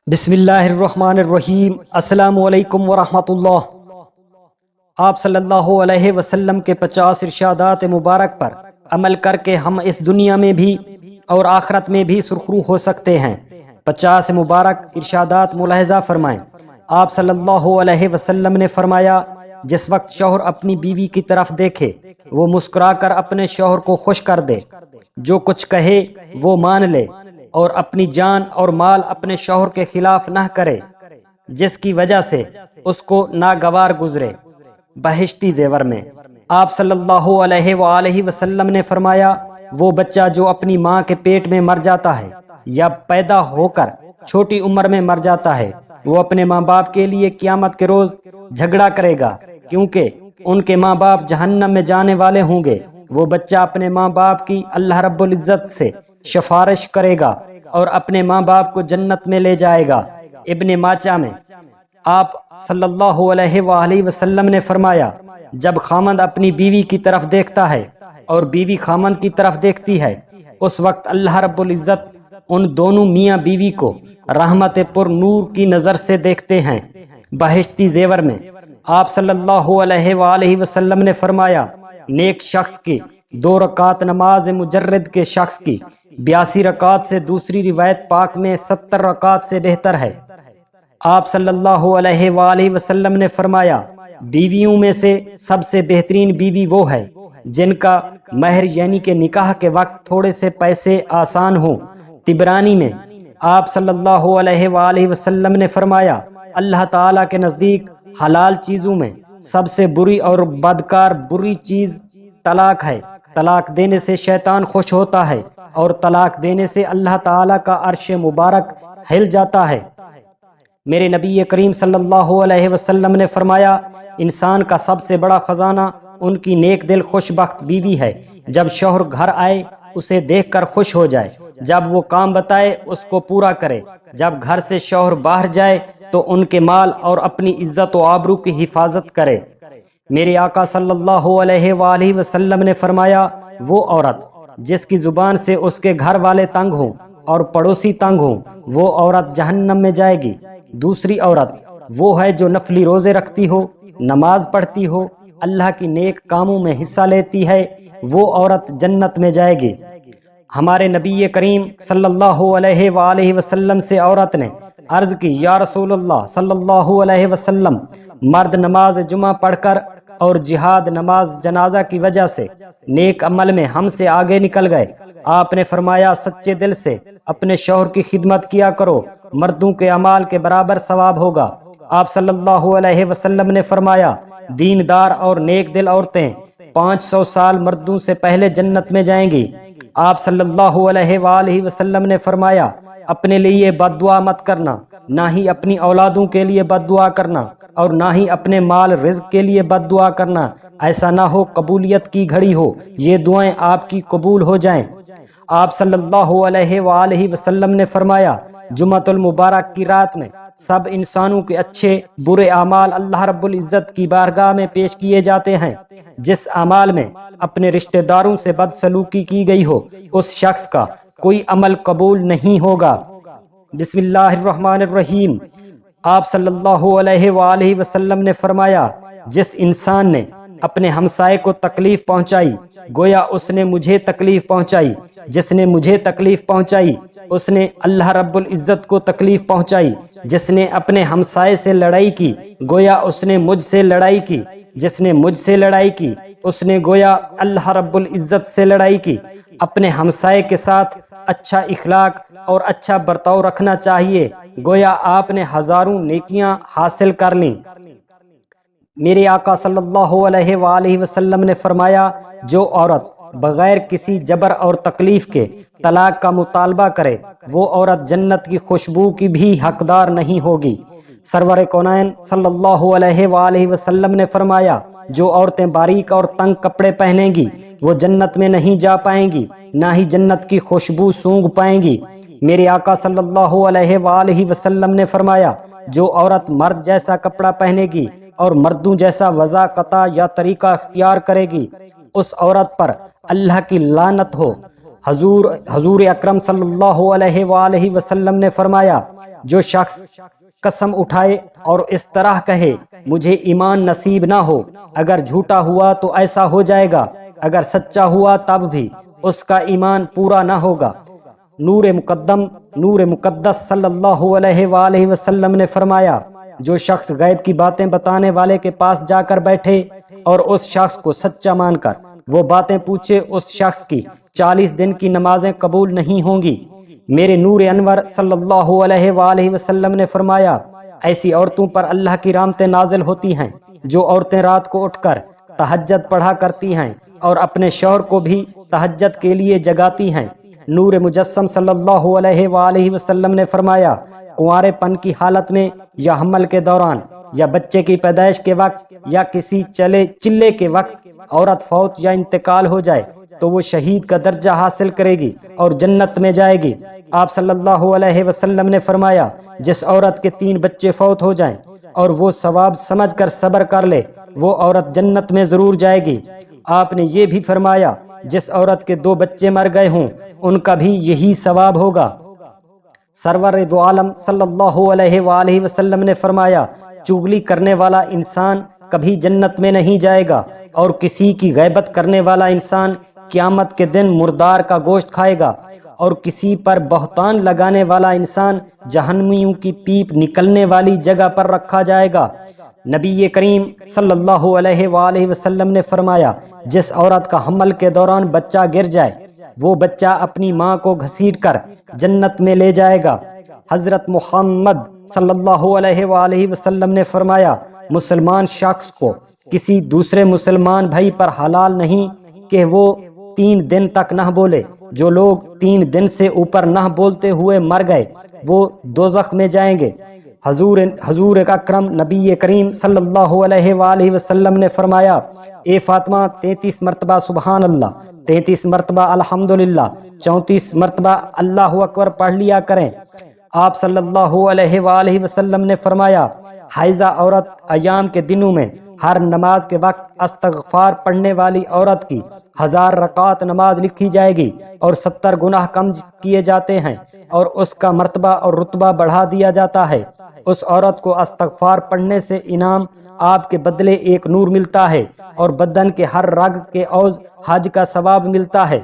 بسم اللہ الرحمن الرحیم۔ السلام علیکم ورحمۃ اللہ۔ آپ صلی اللہ علیہ وسلم کے 50 ارشادات مبارک پر عمل کر کے ہم اس دنیا میں بھی اور آخرت میں بھی سرخرو ہو سکتے ہیں۔ 50 مبارک ارشادات ملاحظہ فرمائیں۔ آپ صلی اللہ علیہ وسلم نے فرمایا، جس وقت شوہر اپنی بیوی کی طرف دیکھے وہ مسکرا کر اپنے شوہر کو خوش کر دے، جو کچھ کہے وہ مان لے، اور اپنی جان اور مال اپنے شوہر کے خلاف نہ کرے جس کی وجہ سے اس کو ناگوار گزرے بہشتی زیور میں۔ آپ صلی اللہ علیہ وآلہ وسلم نے فرمایا، وہ بچہ جو اپنی ماں کے پیٹ میں مر جاتا ہے یا پیدا ہو کر چھوٹی عمر میں مر جاتا ہے، وہ اپنے ماں باپ کے لیے قیامت کے روز جھگڑا کرے گا، کیونکہ ان کے ماں باپ جہنم میں جانے والے ہوں گے۔ وہ بچہ اپنے ماں باپ کی اللہ رب العزت سے سفارش کرے گا اور اپنے ماں باپ کو جنت میں لے جائے گا۔ ابن ماجہ میں آپ صلی اللہ علیہ وآلہ وسلم نے فرمایا، جب خامند اپنی بیوی کی طرف دیکھتا ہے اور بیوی خامند کی طرف دیکھتی ہے، اس وقت اللہ رب العزت ان دونوں میاں بیوی کو رحمت پر نور کی نظر سے دیکھتے ہیں بہشتی زیور میں۔ آپ صلی اللہ علیہ وآلہ وسلم نے فرمایا، نیک شخص کی 2 رکعت نماز مجرد کے شخص کی 82 رکعت سے، دوسری روایت پاک میں 70 رکعت سے بہتر ہے۔ آپ صلی اللہ علیہ وآلہ وسلم نے فرمایا، بیویوں میں سے سب سے بہترین بیوی وہ ہے جن کا مہر یعنی کہ نکاح کے وقت تھوڑے سے پیسے آسان ہوں۔ طبرانی میں آپ صلی اللہ علیہ وآلہ وسلم نے فرمایا، اللہ تعالیٰ کے نزدیک حلال چیزوں میں سب سے بری اور بدکار بری چیز طلاق ہے۔ طلاق دینے سے شیطان خوش ہوتا ہے اور طلاق دینے سے اللہ تعالیٰ کا عرش مبارک ہل جاتا ہے۔ میرے نبی کریم صلی اللہ علیہ وسلم نے فرمایا، انسان کا سب سے بڑا خزانہ ان کی نیک دل خوش بخت بیوی ہے۔ جب شوہر گھر آئے اسے دیکھ کر خوش ہو جائے، جب وہ کام بتائے اس کو پورا کرے، جب گھر سے شوہر باہر جائے تو ان کے مال اور اپنی عزت و آبرو کی حفاظت کرے۔ میرے آقا صلی اللہ علیہ وآلہ وسلم نے فرمایا، وہ عورت جس کی زبان سے اس کے گھر والے تنگ ہوں اور پڑوسی تنگ ہوں، وہ عورت جہنم میں جائے گی۔ دوسری عورت وہ ہے جو نفلی روزے رکھتی ہو، نماز پڑھتی ہو، اللہ کی نیک کاموں میں حصہ لیتی ہے، وہ عورت جنت میں جائے گی۔ ہمارے نبی کریم صلی اللہ علیہ وآلہ وسلم سے عورت نے عرض کی، یا رسول اللہ صلی اللہ علیہ وسلم، مرد نماز جمعہ پڑھ کر اور جہاد نماز جنازہ کی وجہ سے نیک عمل میں ہم سے آگے نکل گئے۔ آپ نے فرمایا، سچے دل سے اپنے شوہر کی خدمت کیا کرو، مردوں کے اعمال کے برابر ثواب ہوگا۔ آپ صلی اللہ علیہ وسلم نے فرمایا، دیندار اور نیک دل عورتیں 500 سال مردوں سے پہلے جنت میں جائیں گی۔ آپ صلی اللہ علیہ وآلہ وسلم نے فرمایا، اپنے لیے بد دعا مت کرنا، نہ ہی اپنی اولادوں کے لیے بد دعا کرنا، اور نہ ہی اپنے مال رزق کے لیے بد دعا کرنا، ایسا نہ ہو قبولیت کی گھڑی ہو، یہ دعائیں آپ کی قبول ہو جائیں۔ آپ صلی اللہ علیہ وآلہ وسلم نے فرمایا، جمعۃ المبارک کی رات میں سب انسانوں کے اچھے برے اعمال اللہ رب العزت کی بارگاہ میں پیش کیے جاتے ہیں۔ جس اعمال میں اپنے رشتہ داروں سے بدسلوکی کی گئی ہو، اس شخص کا کوئی عمل قبول نہیں ہوگا۔ بسم اللہ الرحمن الرحیم۔ آپ صلی اللہ علیہ وآلہ وسلم نے فرمایا، جس انسان نے اپنے ہمسائے کو تکلیف پہنچائی گویا اس نے مجھے تکلیف پہنچائی، جس نے مجھے تکلیف پہنچائی اس نے اللہ رب العزت کو تکلیف پہنچائی، جس نے اپنے ہمسائے سے لڑائی کی گویا اس نے مجھ سے لڑائی کی، جس نے مجھ سے لڑائی کی اس نے گویا اللہ رب العزت سے لڑائی کی۔ اپنے ہمسائے کے ساتھ اچھا اخلاق اور اچھا برتاؤ رکھنا چاہیے، گویا آپ نے ہزاروں نیکیاں حاصل کر لیں۔ میرے آقا صلی اللہ علیہ وآلہ وسلم نے فرمایا، جو عورت بغیر کسی جبر اور تکلیف کے طلاق کا مطالبہ کرے، وہ عورت جنت کی خوشبو کی بھی حقدار نہیں ہوگی۔ سرور کونین صلی اللہ علیہ وآلہ وسلم نے فرمایا، جو عورتیں باریک اور تنگ کپڑے پہنیں گی وہ جنت میں نہیں جا پائیں گی، نہ ہی جنت کی خوشبو سونگھ پائیں گی۔ میرے آقا صلی اللہ علیہ وآلہ وسلم نے فرمایا، جو عورت مرد جیسا کپڑا پہنے گی اور مردوں جیسا وضاقطہ یا طریقہ اختیار کرے گی، اس عورت پر اللہ کی لعنت ہو۔ حضور اکرم صلی اللہ علیہ وآلہ وسلم نے فرمایا، جو شخص قسم اٹھائے اور اس طرح کہے مجھے ایمان نصیب نہ ہو، اگر جھوٹا ہوا تو ایسا ہو جائے گا، اگر سچا ہوا تب بھی اس کا ایمان پورا نہ ہوگا۔ نور مقدس صلی اللہ علیہ وآلہ وسلم نے فرمایا، جو شخص غیب کی باتیں بتانے والے کے پاس جا کر بیٹھے اور اس شخص کو سچا مان کر وہ باتیں پوچھے، اس شخص کی 40 دن کی نمازیں قبول نہیں ہوں گی۔ میرے نور انور صلی اللہ علیہ وآلہ وسلم نے فرمایا، ایسی عورتوں پر اللہ کی رحمتیں نازل ہوتی ہیں جو عورتیں رات کو اٹھ کر تہجد پڑھا کرتی ہیں اور اپنے شوہر کو بھی تہجد کے لیے جگاتی ہیں۔ نور مجسم صلی اللہ علیہ وآلہ وسلم نے فرمایا، کنوارے پن کی حالت میں یا حمل کے دوران یا بچے کی پیدائش کے وقت یا کسی چلے کے وقت عورت فوت یا انتقال ہو جائے تو وہ شہید کا درجہ حاصل کرے گی اور جنت میں جائے گی۔ آپ صلی اللہ علیہ وسلم نے فرمایا، جس عورت کے 3 بچے فوت ہو جائیں اور وہ ثواب سمجھ کر صبر کر لے وہ عورت جنت میں ضرور جائے گی۔ آپ نے یہ بھی فرمایا، جس عورت کے 2 بچے مر گئے ہوں ان کا بھی یہی ثواب ہوگا۔ سرور دو عالم صلی اللہ علیہ وآلہ وسلم نے فرمایا، چغلی کرنے والا انسان کبھی جنت میں نہیں جائے گا، اور کسی کی غیبت کرنے والا انسان قیامت کے دن مردار کا گوشت کھائے گا، اور کسی پر بہتان لگانے والا انسان جہنمیوں کی پیپ نکلنے والی جگہ پر رکھا جائے گا۔ نبی کریم صلی اللہ علیہ وآلہ وسلم نے فرمایا، جس عورت کا حمل کے دوران بچہ گر جائے وہ بچہ اپنی ماں کو گھسیٹ کر جنت میں لے جائے گا۔ حضرت محمد صلی اللہ علیہ وآلہ وسلم نے فرمایا، مسلمان شخص کو کسی دوسرے مسلمان بھائی پر حلال نہیں کہ وہ 3 دن تک نہ بولے۔ جو لوگ 3 دن سے اوپر نہ بولتے ہوئے مر گئے وہ دوزخ میں جائیں گے۔ حضور اکرم نبی کریم صلی اللہ علیہ وآلہ وسلم نے فرمایا، اے فاطمہ 33 مرتبہ سبحان اللہ، 33 مرتبہ الحمدللہ، 34 مرتبہ اللہ اکبر پڑھ لیا کریں۔ آپ صلی اللہ علیہ وآلہ وسلم نے فرمایا، حائضہ عورت ایام کے دنوں میں ہر نماز کے وقت استغفار پڑھنے والی عورت کی 1000 رکعت نماز لکھی جائے گی اور 70 گناہ کم کیے جاتے ہیں اور اس کا مرتبہ اور رتبہ بڑھا دیا جاتا ہے۔ اس عورت کو استغفار پڑھنے سے انعام آپ کے بدلے ایک نور ملتا ہے اور بدن کے ہر رگ کے عوض حج کا ثواب ملتا ہے۔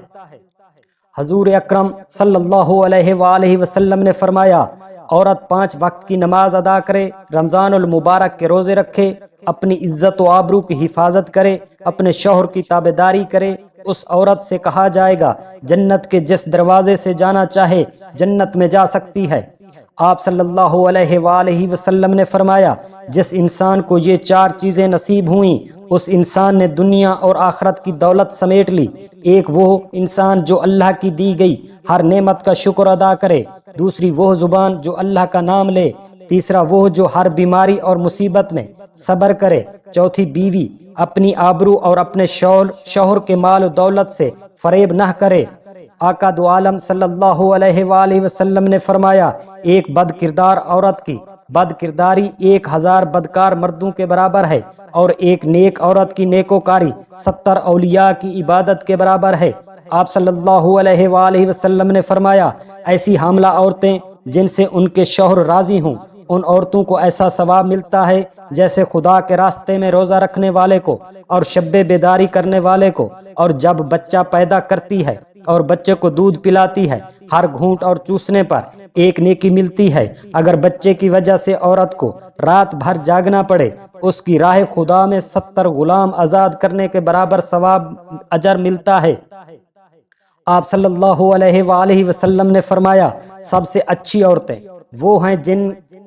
حضور اکرم صلی اللہ علیہ وآلہ وسلم نے فرمایا، عورت 5 وقت کی نماز ادا کرے، رمضان المبارک کے روزے رکھے، اپنی عزت و آبرو کی حفاظت کرے، اپنے شوہر کی تابعداری کرے، اس عورت سے کہا جائے گا جنت کے جس دروازے سے جانا چاہے جنت میں جا سکتی ہے۔ آپ صلی اللہ علیہ وآلہ وسلم نے فرمایا، جس انسان کو یہ 4 چیزیں نصیب ہوئیں اس انسان نے دنیا اور آخرت کی دولت سمیٹ لی۔ ایک وہ انسان جو اللہ کی دی گئی ہر نعمت کا شکر ادا کرے، دوسری وہ زبان جو اللہ کا نام لے، تیسرا وہ جو ہر بیماری اور مصیبت میں صبر کرے، چوتھی بیوی اپنی آبرو اور اپنے شوہر کے مال و دولت سے فریب نہ کرے۔ آقا دو عالم صلی اللہ علیہ وآلہ وسلم نے فرمایا، ایک بد کردار عورت کی بد کرداری 1000 بدکار مردوں کے برابر ہے، اور ایک نیک عورت کی نیکوکاری 70 اولیاء کی عبادت کے برابر ہے۔ آپ صلی اللہ علیہ وآلہ وسلم نے فرمایا، ایسی حاملہ عورتیں جن سے ان کے شوہر راضی ہوں ان عورتوں کو ایسا ثواب ملتا ہے جیسے خدا کے راستے میں روزہ رکھنے والے کو اور شب بیداری کرنے والے کو، اور جب بچہ پیدا کرتی ہے اور بچے کو دودھ پلاتی ہے، ہر گھونٹ اور چوسنے پر ایک نیکی ملتی ہے۔ اگر بچے کی وجہ سے عورت کو رات بھر جاگنا پڑے، اس کی راہ خدا میں 70 غلام آزاد کرنے کے برابر ثواب اجر ملتا ہے۔ آپ صلی اللہ علیہ وآلہ وسلم نے فرمایا، سب سے اچھی عورتیں وہ ہیں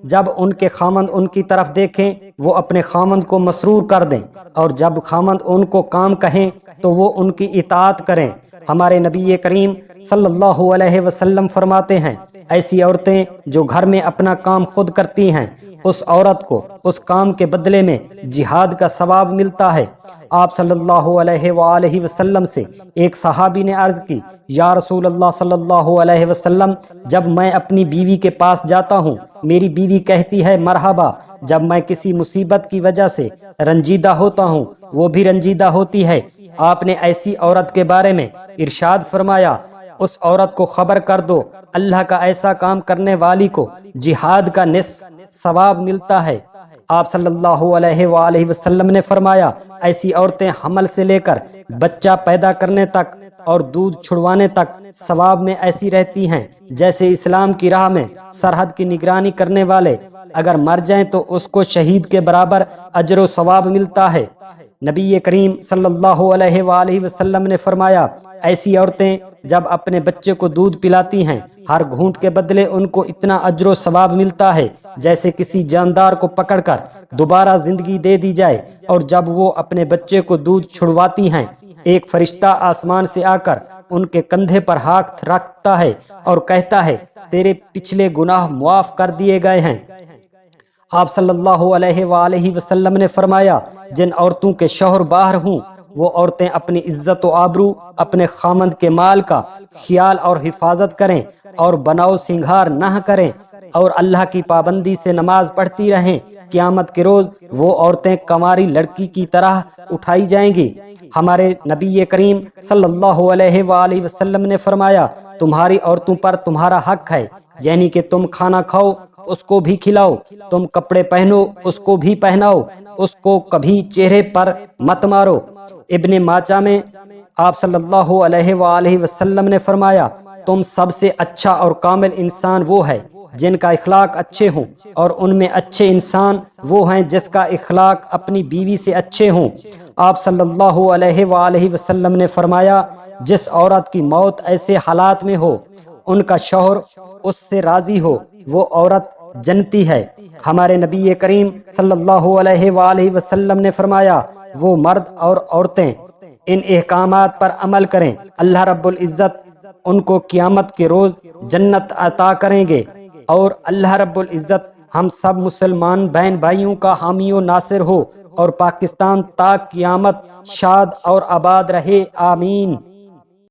جب ان کے خامند ان کی طرف دیکھیں وہ اپنے خامند کو مسرور کر دیں، اور جب خامند ان کو کام کہیں تو وہ ان کی اطاعت کریں۔ ہمارے نبی کریم صلی اللہ علیہ وسلم فرماتے ہیں، ایسی عورتیں جو گھر میں اپنا کام خود کرتی ہیں اس عورت کو اس کام کے بدلے میں جہاد کا ثواب ملتا ہے۔ آپ صلی اللہ علیہ وآلہ وسلم سے ایک صحابی نے عرض کی، یا رسول اللہ صلی اللہ علیہ وسلم، جب میں اپنی بیوی کے پاس جاتا ہوں میری بیوی کہتی ہے مرحبا، جب میں کسی مصیبت کی وجہ سے رنجیدہ ہوتا ہوں وہ بھی رنجیدہ ہوتی ہے۔ آپ نے ایسی عورت کے بارے میں ارشاد فرمایا، اس عورت کو خبر کر دو، اللہ کا ایسا کام کرنے والی کو جہاد کا نصف ثواب ملتا ہے۔ آپ صلی اللہ علیہ وآلہ وسلم نے فرمایا، ایسی عورتیں حمل سے لے کر بچہ پیدا کرنے تک اور دودھ چھڑوانے تک ثواب میں ایسی رہتی ہیں جیسے اسلام کی راہ میں سرحد کی نگرانی کرنے والے اگر مر جائیں تو اس کو شہید کے برابر اجر و ثواب ملتا ہے۔ نبی کریم صلی اللہ علیہ وآلہ وسلم نے فرمایا، ایسی عورتیں جب اپنے بچے کو دودھ پلاتی ہیں، ہر گھونٹ کے بدلے ان کو اتنا اجر و ثواب ملتا ہے جیسے کسی جاندار کو پکڑ کر دوبارہ زندگی دے دی جائے۔ اور جب وہ اپنے بچے کو دودھ چھڑواتی ہیں، ایک فرشتہ آسمان سے آ کر ان کے کندھے پر ہاتھ رکھتا ہے اور کہتا ہے، تیرے پچھلے گناہ معاف کر دیے گئے ہیں۔ آپ صلی اللہ علیہ وآلہ وسلم نے فرمایا، جن عورتوں کے شوہر باہر ہوں وہ عورتیں اپنی عزت و آبرو، اپنے خامند کے مال کا خیال اور حفاظت کریں اور بناؤ سنگھار نہ کریں اور اللہ کی پابندی سے نماز پڑھتی رہیں۔ قیامت کے روز وہ عورتیں کنواری لڑکی کی طرح اٹھائی جائیں گی۔ ہمارے نبی کریم صلی اللہ علیہ وآلہ وسلم نے فرمایا، تمہاری عورتوں پر تمہارا حق ہے، یعنی کہ تم کھانا کھاؤ اس کو بھی کھلاؤ، تم کپڑے پہنو اس کو بھی پہناؤ، اس کو کبھی چہرے پر مت مارو۔ ابن ماجہ میں آپ صلی اللہ علیہ وآلہ وسلم نے فرمایا، تم سب سے اچھا اور کامل انسان وہ ہے جن کا اخلاق اچھے ہوں، اور ان میں اچھے انسان وہ ہیں جس کا اخلاق اپنی بیوی سے اچھے ہوں۔ آپ صلی اللہ علیہ وآلہ وسلم نے فرمایا، جس عورت کی موت ایسے حالات میں ہو ان کا شوہر اس سے راضی ہو، وہ عورت جنتی ہے۔ ہمارے نبی کریم صلی اللہ علیہ وآلہ وسلم نے فرمایا، وہ مرد اور عورتیں ان احکامات پر عمل کریں، اللہ رب العزت ان کو قیامت کے روز جنت عطا کریں گے، اور اللہ رب العزت ہم سب مسلمان بہن بھائیوں کا حامی و ناصر ہو، اور پاکستان تا قیامت شاد اور آباد رہے، آمین۔